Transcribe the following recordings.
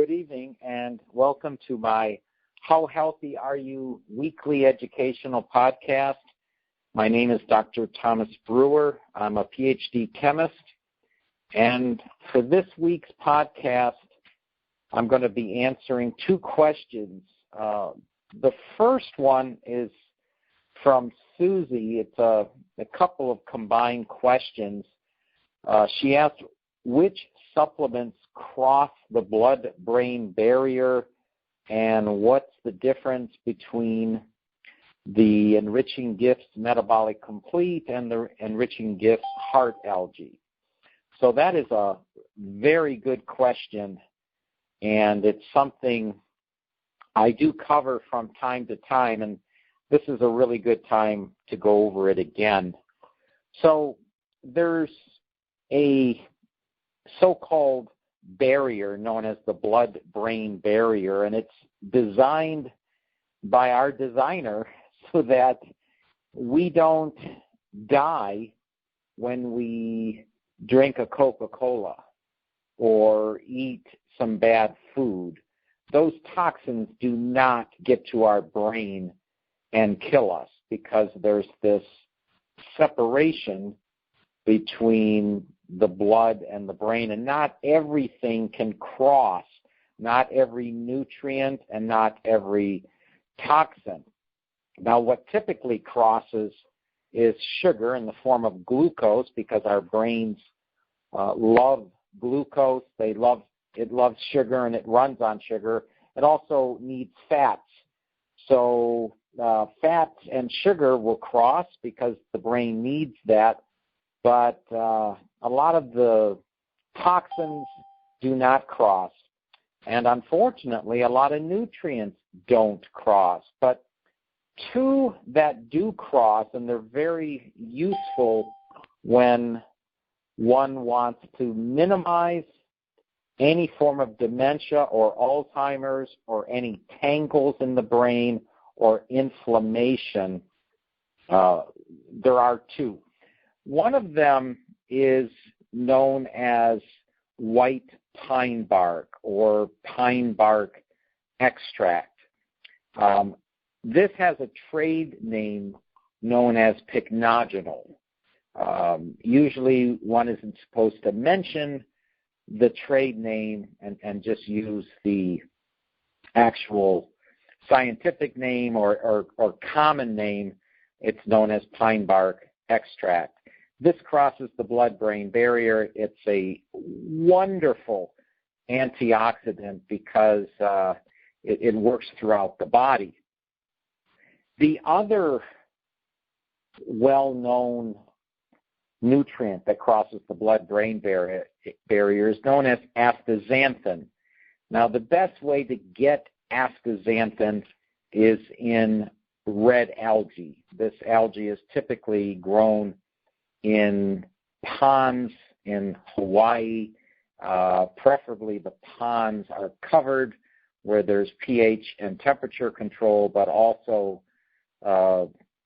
Good evening and welcome to my How Healthy Are You weekly educational podcast. My name is Dr. Thomas Brewer. I'm a PhD chemist, and for this week's podcast, I'm going to be answering two questions. The first one is from Susie. It's a couple of combined questions. She asked, which supplements cross the blood-brain barrier, and what's the difference between the Enriching Gifts Metabolic Complete and the Enriching Gifts Heart Algae? So that is a very good question, and it's something I do cover from time to time, and this is a really good time to go over it again. So there's a so-called barrier known as the blood-brain barrier, and it's designed by our designer so that we don't die when we drink a Coca-Cola or eat some bad food. Those toxins do not get to our brain and kill us because there's this separation between the blood and the brain, and not everything can cross, not every nutrient and not every toxin. Now, what typically crosses is sugar in the form of glucose, because our brains love glucose. It loves sugar, and it runs on sugar. It also needs fats. So fats and sugar will cross because the brain needs that, but a lot of the toxins do not cross. And unfortunately, a lot of nutrients don't cross. But two that do cross, and they're very useful when one wants to minimize any form of dementia or Alzheimer's or any tangles in the brain or inflammation. There are two. One of them is known as white pine bark or pine bark extract. This has a trade name known as pycnogenol. Usually one isn't supposed to mention the trade name and just use the actual scientific name or common name. It's known as pine bark extract. This crosses the blood-brain barrier. It's a wonderful antioxidant because it works throughout the body. The other well-known nutrient that crosses the blood-brain barrier is known as astaxanthin. Now, the best way to get astaxanthin is in red algae. This algae is typically grown in ponds in Hawaii. Preferably the ponds are covered where there's pH and temperature control, but also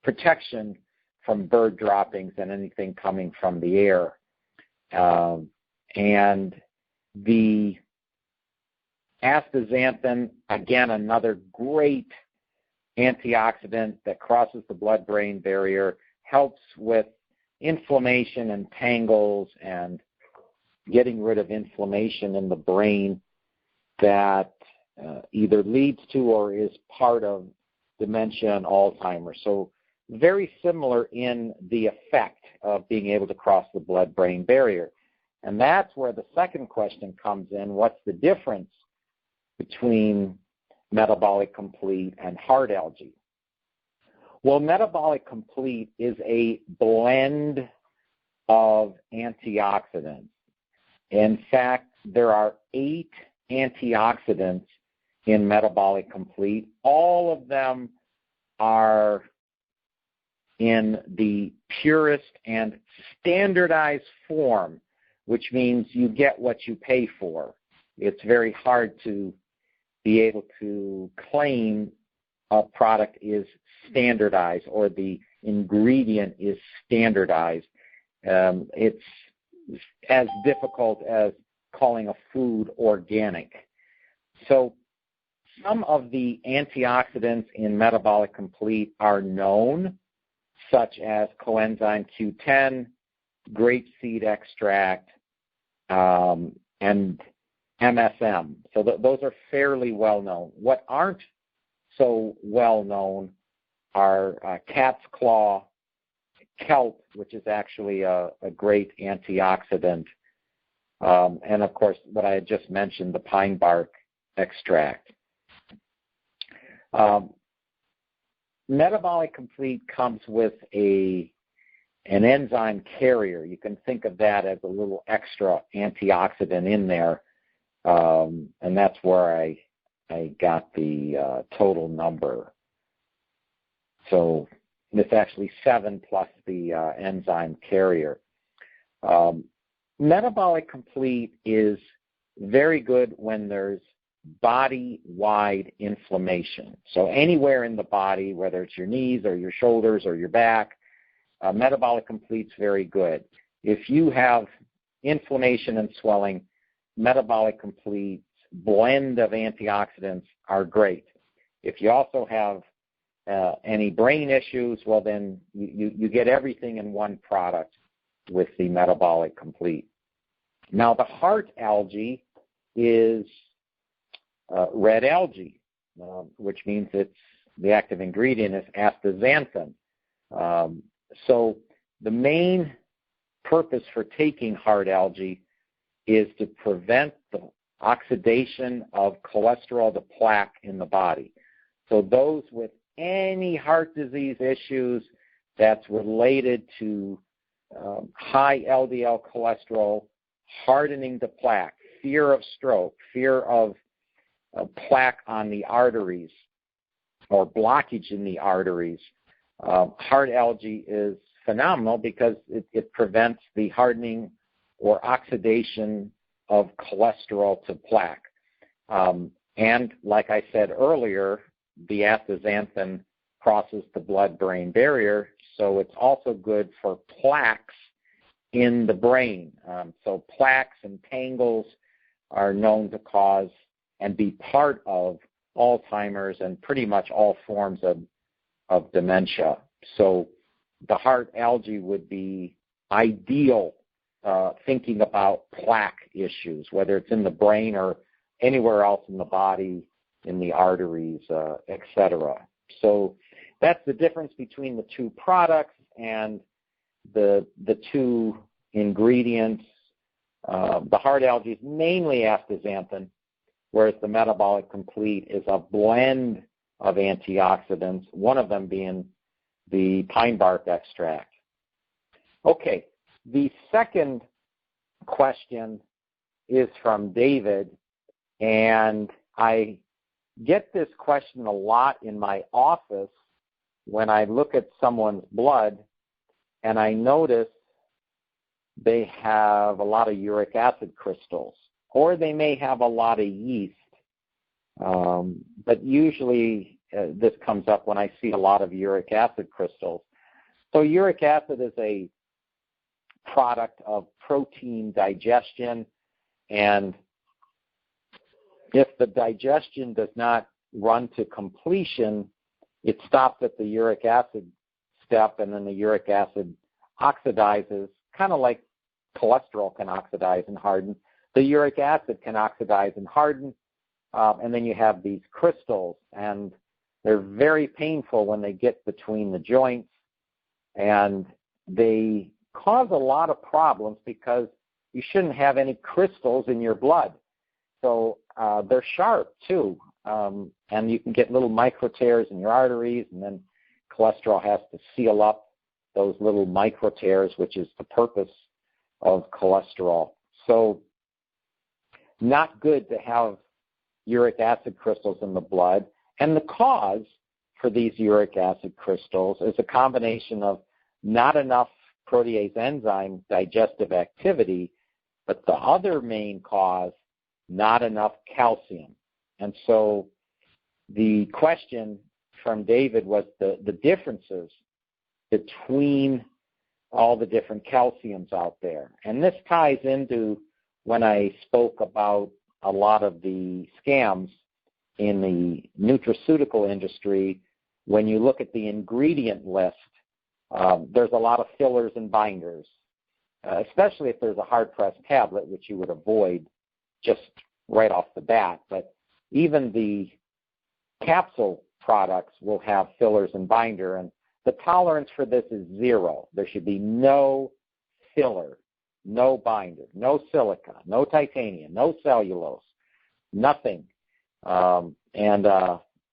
protection from bird droppings and anything coming from the air. And the astaxanthin, again, another great antioxidant that crosses the blood-brain barrier, helps with inflammation and tangles and getting rid of inflammation in the brain that either leads to or is part of dementia and Alzheimer's. So very similar in the effect of being able to cross the blood-brain barrier. And that's where the second question comes in. What's the difference between Metabolic Complete and Heart Algae? Well, Metabolic Complete is a blend of antioxidants. In fact, there are 8 antioxidants in Metabolic Complete. All of them are in the purest and standardized form, which means you get what you pay for. It's very hard to be able to claim a product is standardized or the ingredient is standardized. It's as difficult as calling a food organic. So some of the antioxidants in Metabolic Complete are known, such as coenzyme Q10, grapeseed extract, and MSM. So those are fairly well known. What aren't so well known are cat's claw, kelp, which is actually a great antioxidant, and of course what I had just mentioned, the pine bark extract. Metabolic Complete comes with an enzyme carrier. You can think of that as a little extra antioxidant in there, and that's where I got the total number. So it's actually 7 plus the enzyme carrier. Metabolic Complete is very good when there's body-wide inflammation. So anywhere in the body, whether it's your knees or your shoulders or your back, Metabolic Complete's very good. If you have inflammation and swelling, Metabolic Complete's blend of antioxidants are great. If you also have any brain issues, well then you get everything in one product with the Metabolic Complete. Now the heart algae is red algae, which means the active ingredient is astaxanthin. So the main purpose for taking heart algae is to prevent the oxidation of cholesterol to plaque in the body. So those with any heart disease issues that's related to high LDL cholesterol, hardening to plaque, fear of stroke, fear of plaque on the arteries or blockage in the arteries, heart algae is phenomenal because it prevents the hardening or oxidation of cholesterol to plaque. And like I said earlier, the astaxanthin crosses the blood-brain barrier, so it's also good for plaques in the brain. So plaques and tangles are known to cause and be part of Alzheimer's and pretty much all forms of dementia. So the heart algae would be ideal thinking about plaque issues, whether it's in the brain or anywhere else in the body, in the arteries, etc. So that's the difference between the two products and the two ingredients. The heart algae is mainly astaxanthin, whereas the Metabolic Complete is a blend of antioxidants, one of them being the pine bark extract. Okay, the second question is from David, and I get this question a lot in my office when I look at someone's blood and I notice they have a lot of uric acid crystals, or they may have a lot of yeast. But usually this comes up when I see a lot of uric acid crystals. So uric acid is a product of protein digestion, and if the digestion does not run to completion, it stops at the uric acid step, and then the uric acid oxidizes, kind of like cholesterol can oxidize and harden. The uric acid can oxidize and harden, and then you have these crystals, and they're very painful when they get between the joints, and they cause a lot of problems because you shouldn't have any crystals in your blood. So they're sharp too, and you can get little micro tears in your arteries, and then cholesterol has to seal up those little micro tears, which is the purpose of cholesterol. So not good to have uric acid crystals in the blood. And the cause for these uric acid crystals is a combination of not enough protease enzyme digestive activity, but the other main cause, not enough calcium. And so the question from David was the differences between all the different calciums out there. And this ties into when I spoke about a lot of the scams in the nutraceutical industry, when you look at the ingredient list, there's a lot of fillers and binders, especially if there's a hard-pressed tablet, which you would avoid just right off the bat. But even the capsule products will have fillers and binder, and the tolerance for this is 0. There should be no filler, no binder, no silica, no titanium, no cellulose, nothing. And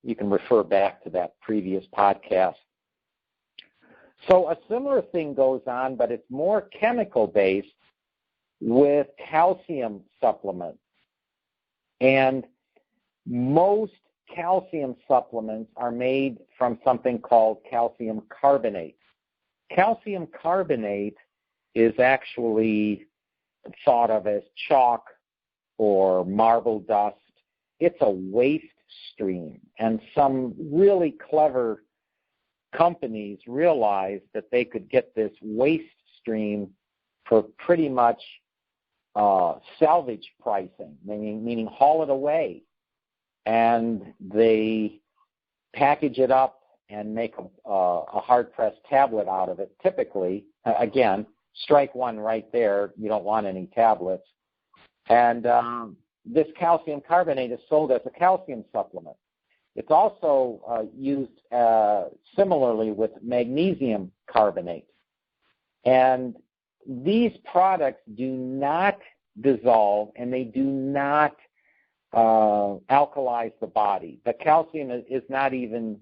you can refer back to that previous podcast. So a similar thing goes on, but it's more chemical-based with calcium supplements. And most calcium supplements are made from something called calcium carbonate. Calcium carbonate is actually thought of as chalk or marble dust. It's a waste stream, and some really clever companies realized that they could get this waste stream for pretty much salvage pricing, meaning haul it away. And they package it up and make a hard-pressed tablet out of it. Typically, again, strike one right there. You don't want any tablets. And this calcium carbonate is sold as a calcium supplement. It's also used similarly with magnesium carbonate. And these products do not dissolve, and they do not alkalize the body. The calcium is not even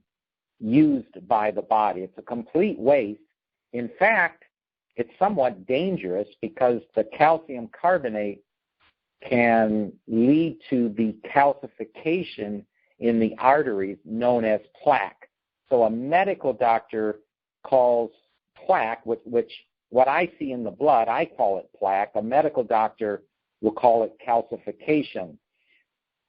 used by the body. It's a complete waste. In fact, it's somewhat dangerous because the calcium carbonate can lead to the calcification in the arteries known as plaque. So a medical doctor calls plaque, which what I see in the blood, I call it plaque. A medical doctor will call it calcification.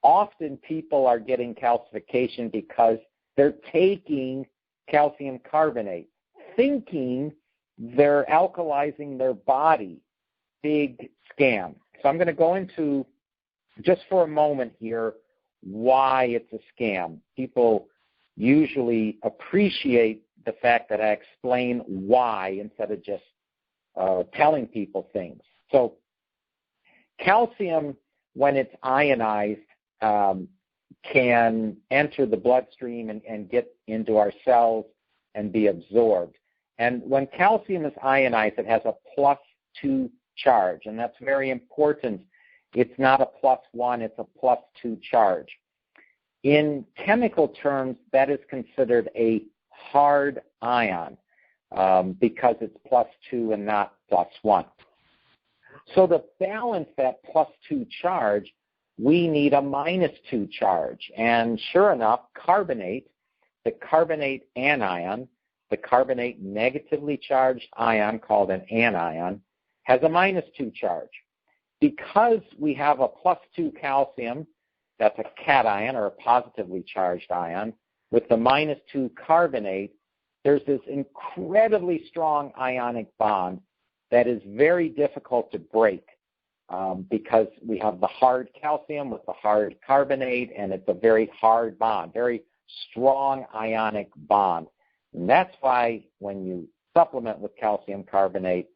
Often people are getting calcification because they're taking calcium carbonate, thinking they're alkalizing their body. Big scam. So I'm going to go into, just for a moment here, why it's a scam. People usually appreciate the fact that I explain why instead of just telling people things. So calcium, when it's ionized, can enter the bloodstream and get into our cells and be absorbed. And when calcium is ionized, it has a +2 charge, and that's very important. It's not a +1, it's a +2 charge. In chemical terms, that is considered a hard ion because it's +2 and not +1. So to balance that +2 charge, we need a -2 charge. And sure enough, carbonate, the carbonate anion, the carbonate negatively charged ion called an anion, has a -2 charge. Because we have a +2 calcium, that's a cation or a positively charged ion, with the -2 carbonate, there's this incredibly strong ionic bond that is very difficult to break because we have the hard calcium with the hard carbonate, and it's a very hard bond, very strong ionic bond. And that's why when you supplement with calcium carbonate,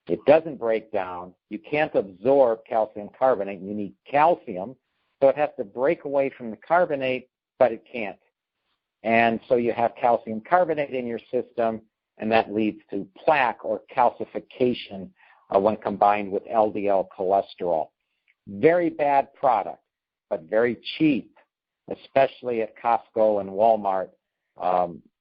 it doesn't break down. You can't absorb calcium carbonate. You need calcium, so it has to break away from the carbonate, but it can't. And so you have calcium carbonate in your system, and that leads to plaque or calcification when combined with LDL cholesterol. Very bad product, but very cheap, especially at Costco and Walmart.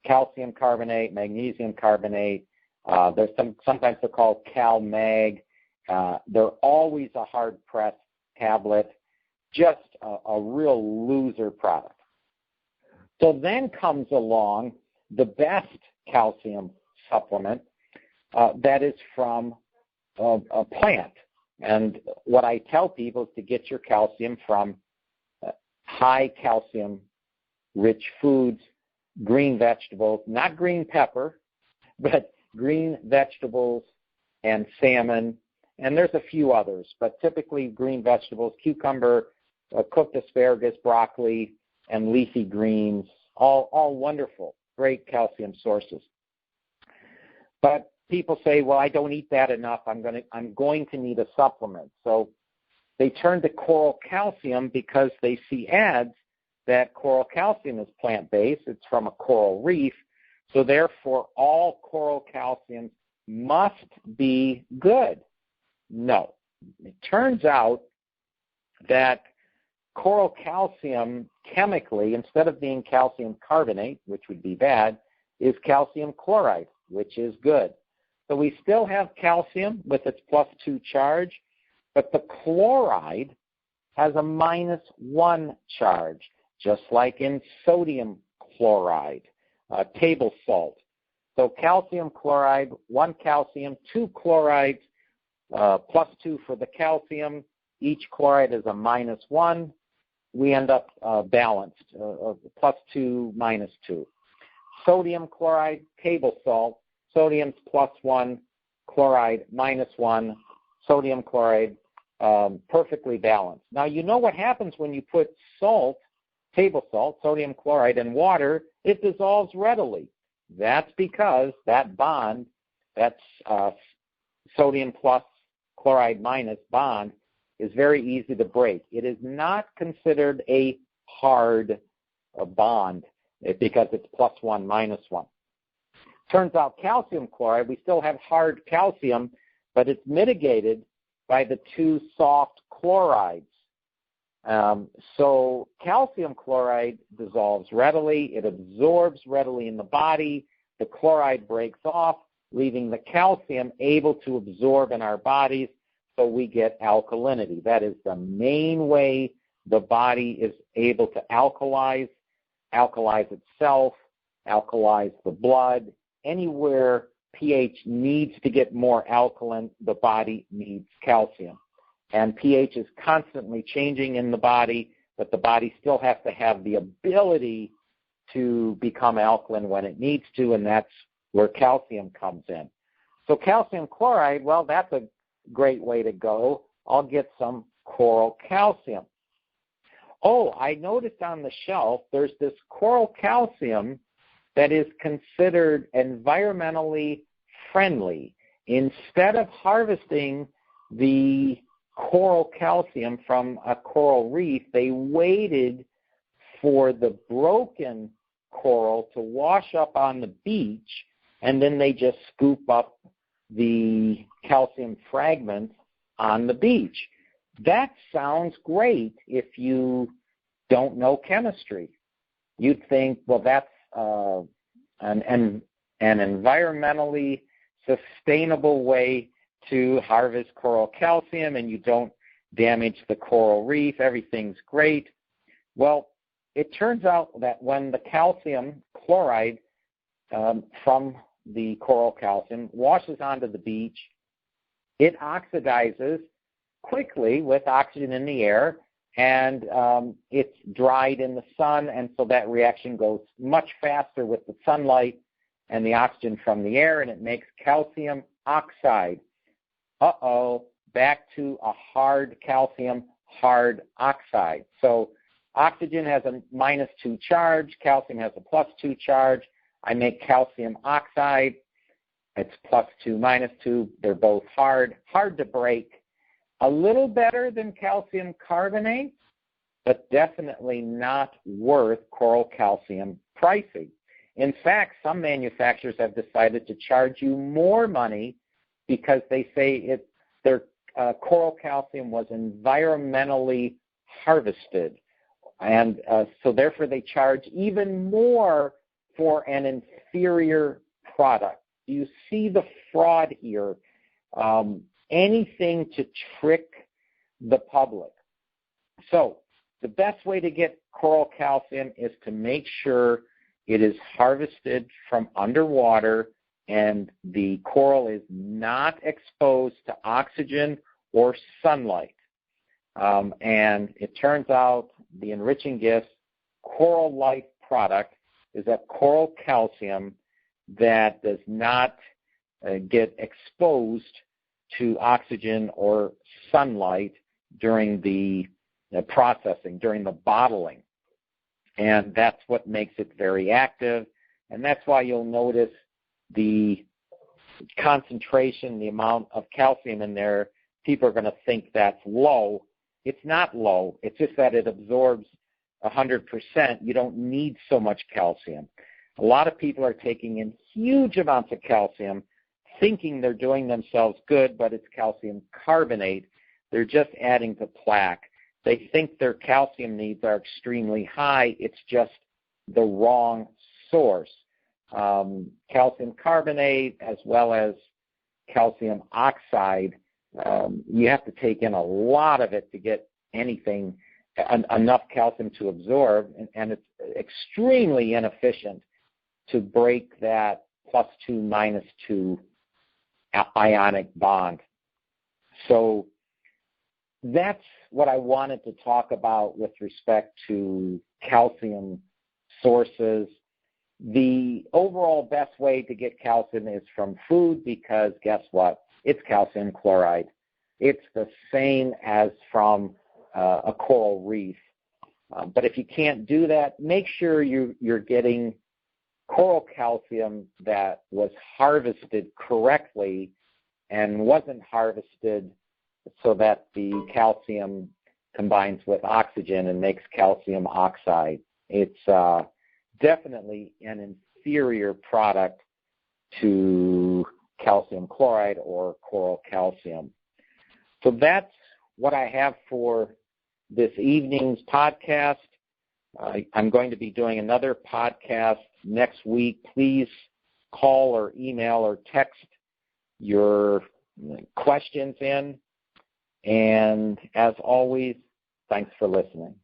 Calcium carbonate, magnesium carbonate, there's sometimes they're called CalMag. They're always a hard-pressed tablet, just a real loser product. So then comes along the best calcium supplement that is from a plant. And what I tell people is to get your calcium from high calcium rich foods, green vegetables, not green pepper, but green vegetables and salmon, and there's a few others, but typically green vegetables, cucumber, cooked asparagus, broccoli, and leafy greens, all wonderful, great calcium sources. But people say, well, I don't eat that enough. I'm going to need a supplement. So they turn to coral calcium because they see ads that coral calcium is plant-based. It's from a coral reef. So therefore, all coral calcium must be good. No. It turns out that coral calcium chemically, instead of being calcium carbonate, which would be bad, is calcium chloride, which is good. So we still have calcium with its +2 charge, but the chloride has a -1 charge, just like in sodium chloride, table salt. So calcium chloride, 1 calcium, 2 chlorides, +2 for the calcium. Each chloride is a -1. We end up balanced, +2, -2. Sodium chloride, table salt, sodium's +1, chloride -1, sodium chloride perfectly balanced. Now, you know what happens when you put salt, table salt, sodium chloride, in water? It dissolves readily. That's because that bond, that's sodium plus chloride minus bond, is very easy to break. It is not considered a hard bond because it's +1, -1. Turns out calcium chloride, we still have hard calcium, but it's mitigated by the 2 soft chlorides. So calcium chloride dissolves readily. It absorbs readily in the body. The chloride breaks off, leaving the calcium able to absorb in our bodies, so we get alkalinity. That is the main way the body is able to alkalize itself, alkalize the blood. Anywhere pH needs to get more alkaline, the body needs calcium. And pH is constantly changing in the body, but the body still has to have the ability to become alkaline when it needs to, and that's where calcium comes in. So calcium chloride, well, that's a great way to go. I'll get some coral calcium. Oh, I noticed on the shelf there's this coral calcium that is considered environmentally friendly. Instead of harvesting the coral calcium from a coral reef, they waited for the broken coral to wash up on the beach, and then they just scoop up the calcium fragments on the beach. That sounds great if you don't know chemistry. You'd think, well, that's an environmentally sustainable way to harvest coral calcium, and you don't damage the coral reef. Everything's great. Well, it turns out that when the calcium chloride from the coral calcium washes onto the beach, it oxidizes quickly with oxygen in the air, and it's dried in the sun, and so that reaction goes much faster with the sunlight and the oxygen from the air, and it makes calcium oxide. Back to a hard calcium, hard oxide. So oxygen has a -2 charge, calcium has a +2 charge. I make calcium oxide. It's +2, -2. They're both hard to break. A little better than calcium carbonate, but definitely not worth coral calcium pricing. In fact, some manufacturers have decided to charge you more money because they say their coral calcium was environmentally harvested. And so therefore they charge even more for an inferior product. Do you see the fraud here? Anything to trick the public. So the best way to get coral calcium is to make sure it is harvested from underwater and the coral is not exposed to oxygen or sunlight. And it turns out the Enriching Gifts Coral Life product is a coral calcium that does not get exposed to oxygen or sunlight during the processing, during the bottling. And that's what makes it very active. And that's why you'll notice the concentration, the amount of calcium in there. People are going to think that's low. It's not low. It's just that it absorbs 100%. You don't need so much calcium. A lot of people are taking in huge amounts of calcium, thinking they're doing themselves good, but it's calcium carbonate. They're just adding to plaque. They think their calcium needs are extremely high. It's just the wrong source. Calcium carbonate as well as calcium oxide, you have to take in a lot of it to get anything, enough calcium to absorb, and it's extremely inefficient to break that +2, -2 ionic bond. So that's what I wanted to talk about with respect to calcium sources. The overall best way to get calcium is from food because guess what? It's calcium chloride. It's the same as from a coral reef. But if you can't do that, make sure you're getting coral calcium that was harvested correctly and wasn't harvested so that the calcium combines with oxygen and makes calcium oxide. It's definitely an inferior product to calcium chloride or coral calcium. So that's what I have for this evening's podcast. I'm going to be doing another podcast next week. Please call or email or text your questions in. And as always, thanks for listening.